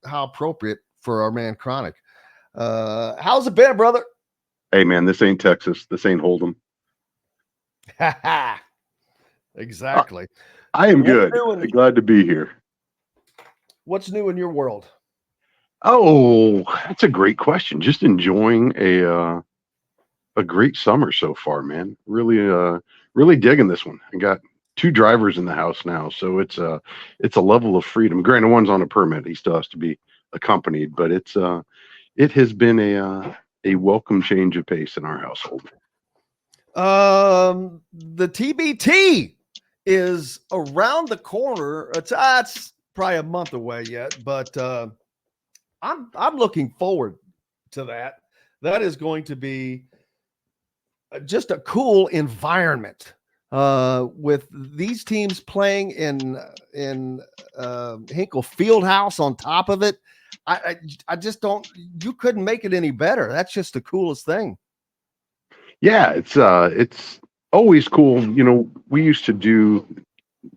how appropriate for our man Chronic. How's it been, brother? Hey, man, this ain't Texas. This ain't Hold'em. Exactly. I am good. Glad to be here. What's new in your world? Oh, that's a great question. Just enjoying a great summer so far, man. Really digging this one. I got 2 drivers in the house now, so it's a level of freedom. Granted, one's on a permit; he still has to be accompanied, but it has been a welcome change of pace in our household. The TBT is around the corner. It's probably a month away yet, but I'm looking forward to that. That is going to be just a cool environment with these teams playing in Hinkle Fieldhouse on top of it. I just don't. You couldn't make it any better. That's just the coolest thing. Yeah, it's always cool. You know, we used to do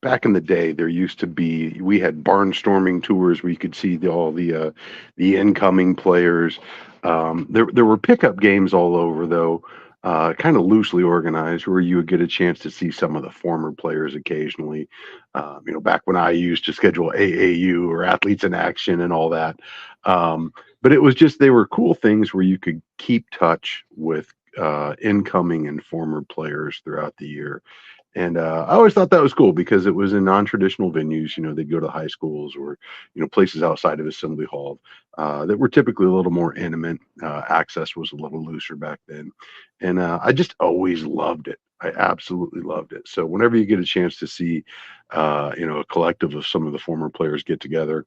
back in the day. We had barnstorming tours where you could see all the incoming players. There were pickup games all over though. Kind of loosely organized, where you would get a chance to see some of the former players occasionally. Back when I used to schedule AAU or Athletes in Action and all that. But it was just, they were cool things where you could keep touch with incoming and former players throughout the year. And I always thought that was cool because it was in non-traditional venues. They'd go to high schools or, places outside of Assembly Hall that were typically a little more intimate. Access was a little looser back then. And I just always loved it. I absolutely loved it. So whenever you get a chance to see, a collective of some of the former players get together,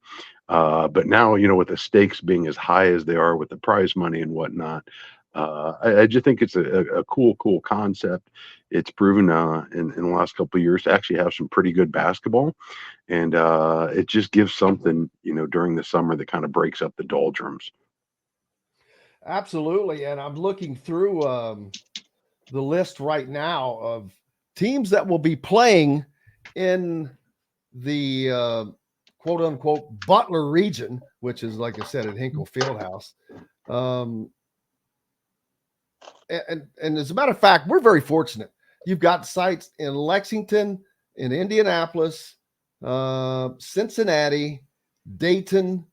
but now, with the stakes being as high as they are with the prize money and whatnot, I just think it's a cool concept. It's proven in the last couple of years to actually have some pretty good basketball, and it just gives something, during the summer that kind of breaks up the doldrums. Absolutely, and I'm looking through the list right now of teams that will be playing in the quote unquote Butler region, which is, like I said, at Hinkle Fieldhouse. And as a matter of fact, we're very fortunate. You've got sites in Lexington, in Indianapolis, Cincinnati, Dayton,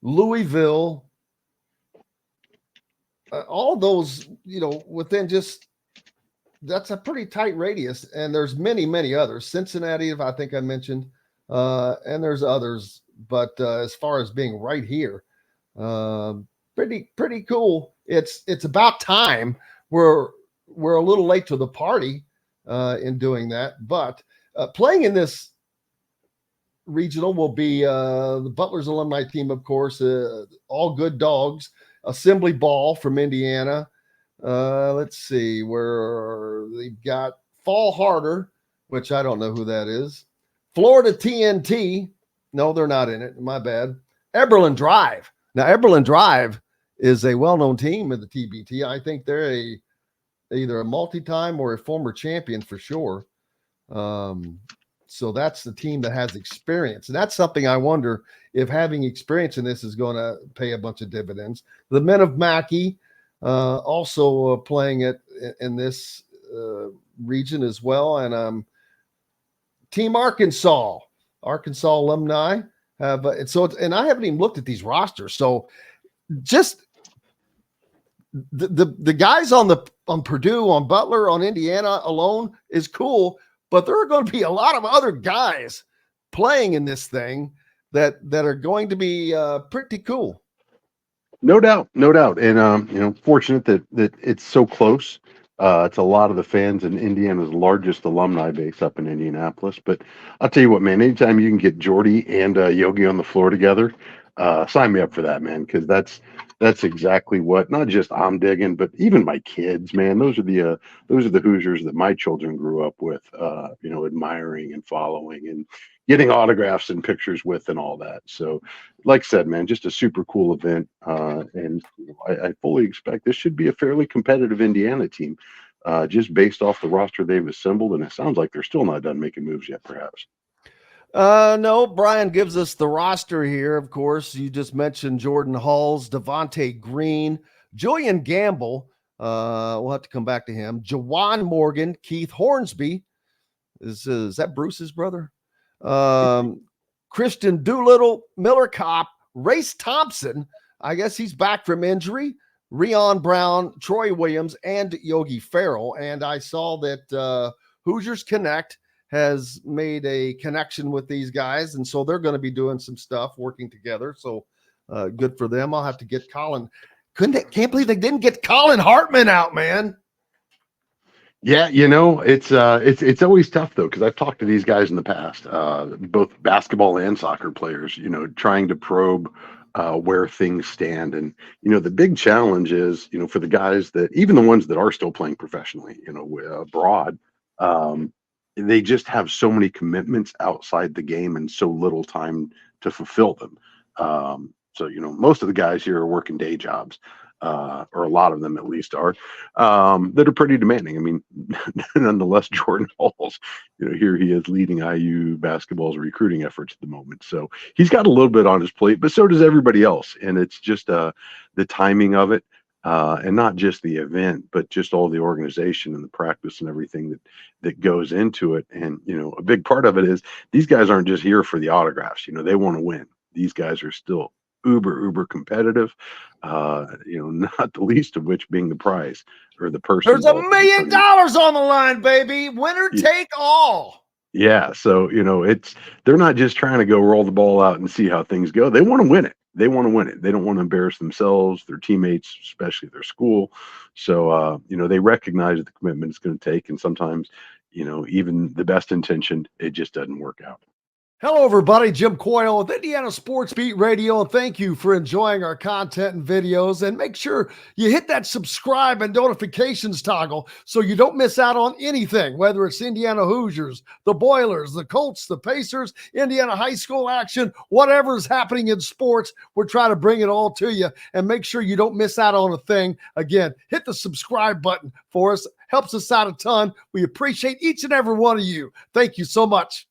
Louisville, all those, within just, that's a pretty tight radius. And there's many others. Cincinnati, I think I mentioned, and there's others. But as far as being right here, pretty cool. It's about time. We're a little late to the party in doing that, but playing in this regional will be the Butler's alumni team, of course, all good dogs. Assembly Ball from Indiana. Let's see where they've got Fall Harder, which I don't know who that is. Florida TNT. No, they're not in it. My bad. Eberlin Drive. Now, Eberlin Drive is a well-known team in the TBT. I think they're either a multi-time or a former champion for sure. So that's the team that has experience. And that's something I wonder if having experience in this is going to pay a bunch of dividends. The men of Mackey also playing it in this region as well. And Team Arkansas alumni have, and I haven't even looked at these rosters. So just the guys on Purdue, on Butler, on Indiana alone is cool, but there are going to be a lot of other guys playing in this thing that are going to be pretty cool. No doubt. And fortunate that it's so close. It's a lot of the fans in Indiana's largest alumni base up in Indianapolis. But I'll tell you what, man, anytime you can get Jordy and Yogi on the floor together, sign me up for that, man, because that's exactly what not just I'm digging, but even my kids, man. Those are the Hoosiers that my children grew up with, admiring and following and getting autographs and pictures with and all that. So, like I said, man, just a super cool event, and I fully expect this should be a fairly competitive Indiana team, just based off the roster they've assembled, and it sounds like they're still not done making moves yet, perhaps. No, Brian gives us the roster here. Of course, you just mentioned Jordan Halls, Devontae Green, Julian Gamble. We'll have to come back to him. Jawan Morgan, Keith Hornsby. Is that Bruce's brother? Christian Doolittle, Miller Kopp, Race Thompson. I guess he's back from injury. Rion Brown, Troy Williams, and Yogi Farrell. And I saw that Hoosiers Connect has made a connection with these guys, and so they're going to be doing some stuff working together. So good for them. I'll have to get Colin. Can't believe they didn't get Colin Hartman out, man. Yeah, you know, it's always tough though, because I've talked to these guys in the past, both basketball and soccer players, you know, trying to probe where things stand. And, you know, the big challenge is, you know, for the guys that, even the ones that are still playing professionally, you know, abroad, they just have so many commitments outside the game and so little time to fulfill them. So, you know, most of the guys here are working day jobs. Or a lot of them at least are, that are pretty demanding. I mean, nonetheless, Jordan Halls, you know, here he is leading IU basketball's recruiting efforts at the moment. So he's got a little bit on his plate, but so does everybody else. And it's just the timing of it, and not just the event, but just all the organization and the practice and everything that goes into it. And, you know, a big part of it is these guys aren't just here for the autographs. You know, they want to win. These guys are still uber competitive, you know, not the least of which being the prize or the person. There's $1 million on the line, baby. Winner take all. Yeah. So, you know, they're not just trying to go roll the ball out and see how things go. They want to win it. They want to win it. They don't want to embarrass themselves, their teammates, especially their school. So, you know, they recognize the commitment it's going to take. And sometimes, you know, even the best intentioned, it just doesn't work out. Hello, everybody. Jim Coyle with Indiana Sports Beat Radio, and thank you for enjoying our content and videos. And make sure you hit that subscribe and notifications toggle so you don't miss out on anything, whether it's Indiana Hoosiers, the Boilers, the Colts, the Pacers, Indiana high school action, whatever is happening in sports. We're trying to bring it all to you, and make sure you don't miss out on a thing. Again, hit the subscribe button for us. Helps us out a ton. We appreciate each and every one of you. Thank you so much.